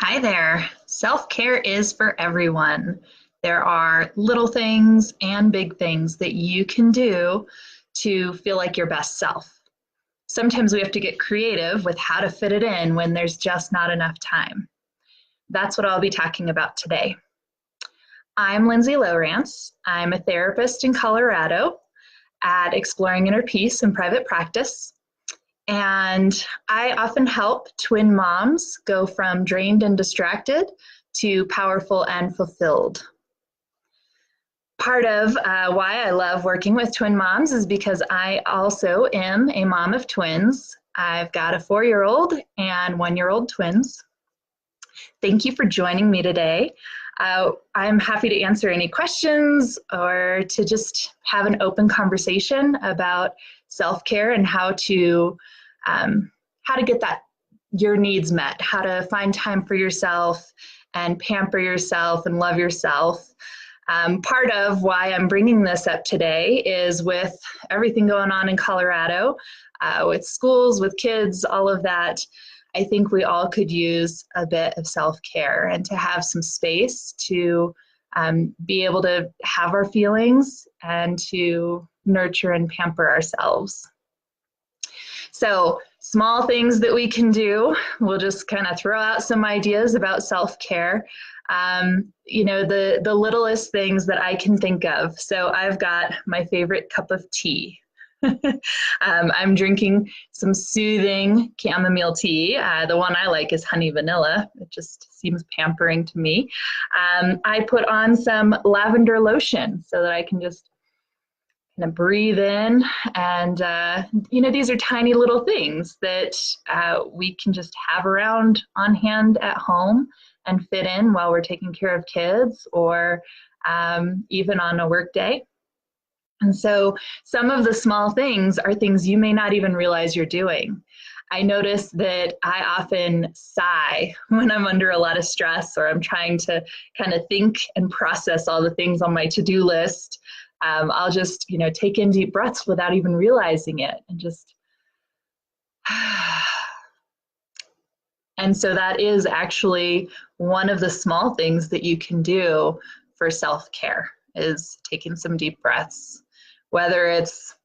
Hi there. Self-care is for everyone. There are little things and big things that you can do to feel like your best self. Sometimes we have to get creative with how to fit it in when there's just not enough time. That's what I'll be talking about today. I'm Lindsay Lowrance. I'm a therapist in Colorado at Exploring Inner Peace in private practice. And I often help twin moms go from drained and distracted to powerful and fulfilled. Part of why I love working with twin moms is because I also am a mom of twins. I've got a 4-year-old and 1-year-old twins. Thank you for joining me today. I'm happy to answer any questions or to just have an open conversation about self-care and how to get that your needs met, how to find time for yourself and pamper yourself and love yourself. Part of why I'm bringing this up today is with everything going on in Colorado, with schools, with kids, all of that. I think we all could use a bit of self-care and to have some space to be able to have our feelings and to nurture and pamper ourselves. So small things that we can do, we'll just kind of throw out some ideas about self-care. The littlest things that I can think of. So I've got my favorite cup of tea. I'm drinking some soothing chamomile tea. The one I like is honey vanilla. It just seems pampering to me. I put on some lavender lotion so that I can just kind of breathe in. And, these are tiny little things that we can just have around on hand at home and fit in while we're taking care of kids or even on a work day. And so some of the small things are things you may not even realize you're doing. I notice that I often sigh when I'm under a lot of stress or I'm trying to kind of think and process all the things on my to-do list. I'll just, take in deep breaths without even realizing it and just, and so that is actually one of the small things that you can do for self-care is taking some deep breaths, whether it's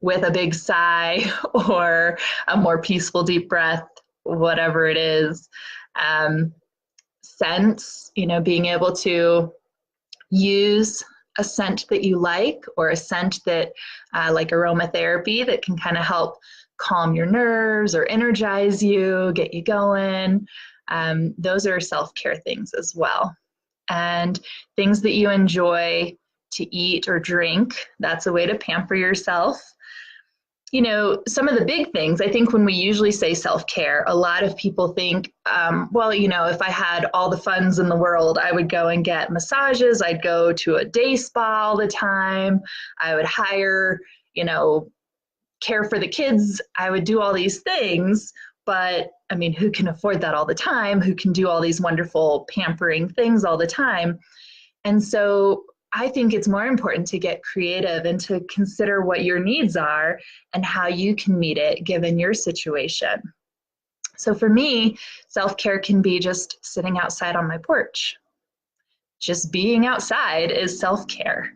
with a big sigh or a more peaceful deep breath, whatever it is. Scents, being able to use a scent that you like or a scent that like aromatherapy that can kind of help calm your nerves or energize you, get you going. Those are self-care things as well. And things that you enjoy to eat or drink, that's a way to pamper yourself. Some of the big things, I think when we usually say self-care, a lot of people think, if I had all the funds in the world, I would go and get massages. I'd go to a day spa all the time. I would hire, care for the kids. I would do all these things. But I mean, who can afford that all the time? Who can do all these wonderful pampering things all the time? And so I think it's more important to get creative and to consider what your needs are and how you can meet it given your situation. So for me, self-care can be just sitting outside on my porch. Just being outside is self-care.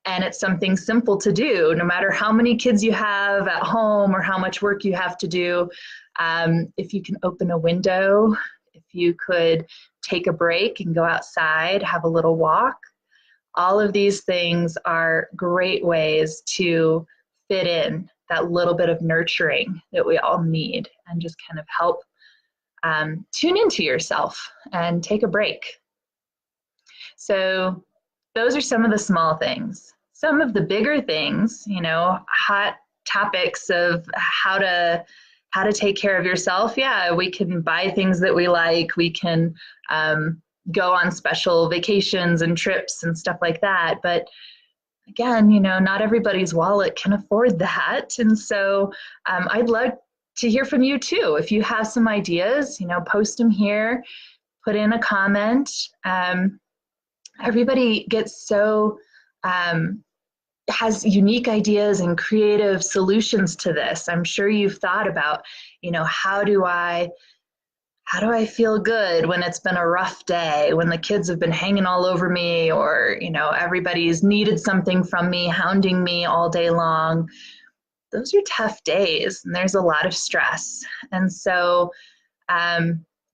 And it's something simple to do, no matter how many kids you have at home or how much work you have to do. If you can open a window, if you could take a break and go outside, have a little walk, all of these things are great ways to fit in that little bit of nurturing that we all need and just kind of help tune into yourself and take a break. So those are some of the small things. Some of the bigger things, hot topics of how to take care of yourself. Yeah, we can buy things that we like. We can go on special vacations and trips and stuff like that. But again, not everybody's wallet can afford that. And so I'd love to hear from you too. If you have some ideas, post them here, put in a comment. Everybody gets has unique ideas and creative solutions to this. I'm sure you've thought about, how do I how do I feel good when it's been a rough day, when the kids have been hanging all over me, or, everybody's needed something from me, hounding me all day long. Those are tough days, and there's a lot of stress. And so,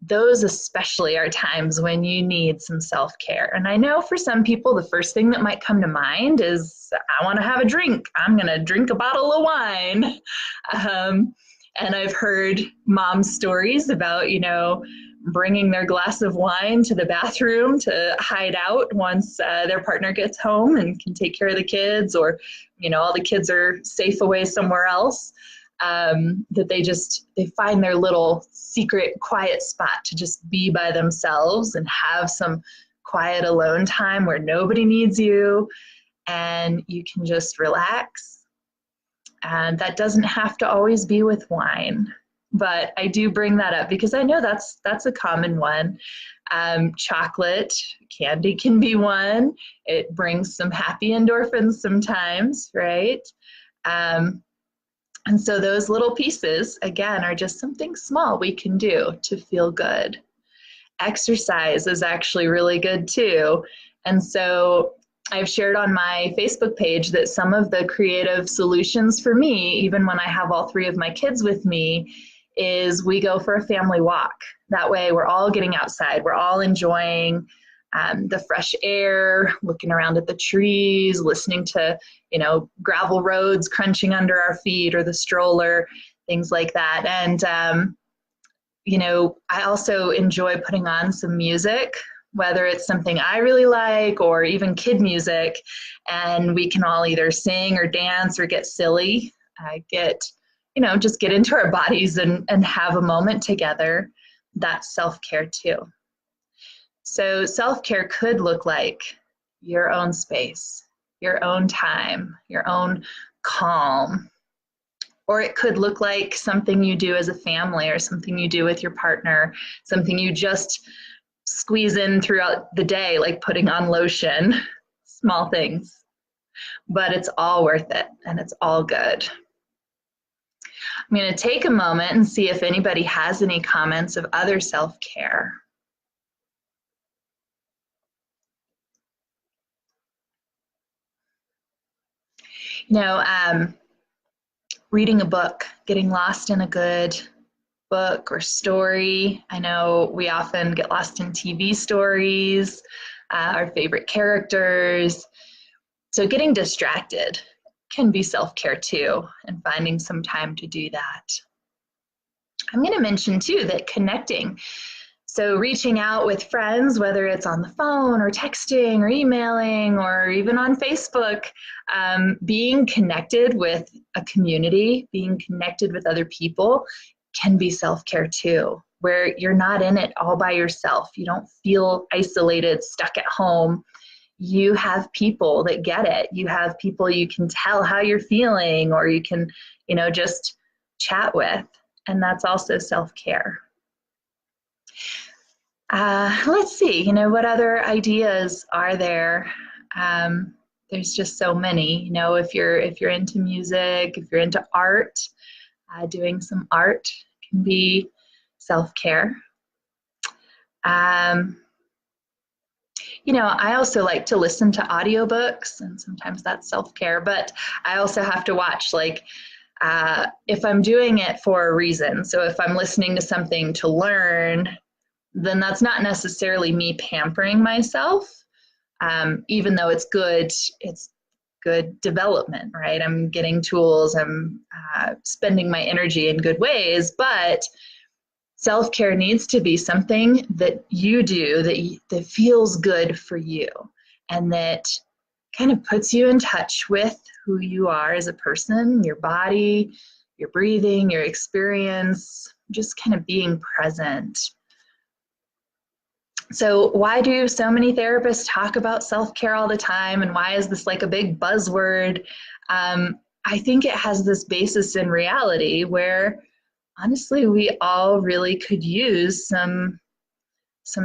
those especially are times when you need some self-care. And I know for some people, the first thing that might come to mind is, I want to have a drink. I'm going to drink a bottle of wine. And I've heard mom stories about, bringing their glass of wine to the bathroom to hide out once their partner gets home and can take care of the kids, or, all the kids are safe away somewhere else. That they find their little secret quiet spot to just be by themselves and have some quiet alone time where nobody needs you and you can just relax. And that doesn't have to always be with wine, but I do bring that up because I know that's a common one. Chocolate, candy can be one. It brings some happy endorphins sometimes, right? And so those little pieces, again, are just something small we can do to feel good. Exercise is actually really good too. And so I've shared on my Facebook page that some of the creative solutions for me, even when I have all three of my kids with me, is we go for a family walk. That way we're all getting outside, we're all enjoying the fresh air, looking around at the trees, listening to, gravel roads crunching under our feet or the stroller, things like that. And, I also enjoy putting on some music, whether it's something I really like or even kid music, and we can all either sing or dance or get silly, just get into our bodies and have a moment together. That's self-care too. So self-care could look like your own space, your own time, your own calm. Or it could look like something you do as a family or something you do with your partner, something you just squeeze in throughout the day, like putting on lotion, small things. But it's all worth it and it's all good. I'm going to take a moment and see if anybody has any comments of other self-care. Reading a book, getting lost in a good book or story. I know we often get lost in TV stories, our favorite characters. So getting distracted can be self-care too, and finding some time to do that. I'm going to mention too that connecting, so reaching out with friends, whether it's on the phone or texting or emailing or even on Facebook, being connected with a community, being connected with other people can be self-care too, where you're not in it all by yourself. You don't feel isolated, stuck at home. You have people that get it. You have people you can tell how you're feeling, or you can, just chat with. And that's also self-care. Let's see, what other ideas are there? There's just so many, if you're into music, if you're into art, doing some art can be self-care. I also like to listen to audiobooks, and sometimes that's self-care, but I also have to watch, if I'm doing it for a reason. So if I'm listening to something to learn, then that's not necessarily me pampering myself, even though it's good development, right? I'm getting tools, I'm spending my energy in good ways, but self-care needs to be something that you do that feels good for you and that kind of puts you in touch with who you are as a person, your body, your breathing, your experience, just kind of being present. So why do so many therapists talk about self-care all the time, and why is this like a big buzzword? I think it has this basis in reality where honestly we all really could use some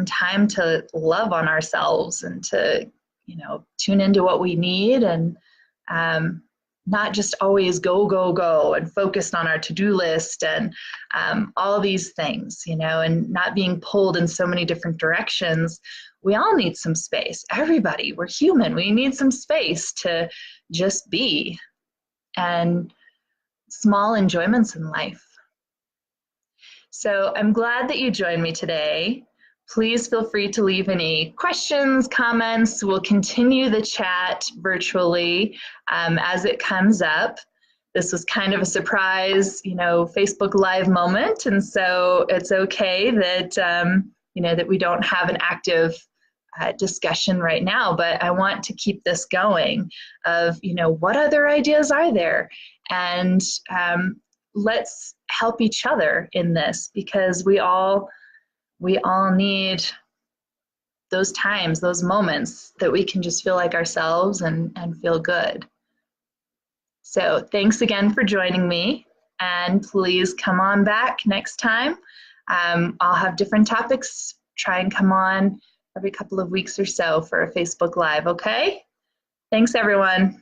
time to love on ourselves and to tune into what we need and not just always go, go, go and focused on our to-do list and all these things, you know, and not being pulled in so many different directions. We all need some space. Everybody, we're human. We need some space to just be, and small enjoyments in life. So I'm glad that you joined me today. Please feel free to leave any questions, comments. We'll continue the chat virtually as it comes up. This was kind of a surprise, you know, Facebook Live moment, and so it's okay that you know, that we don't have an active discussion right now. But I want to keep this going. Of, you know, what other ideas are there, and let's help each other in this, because we all need those times, those moments that we can just feel like ourselves and feel good. So thanks again for joining me, and please come on back next time. I'll have different topics, try and come on every couple of weeks or so for a Facebook Live, okay? Thanks, everyone.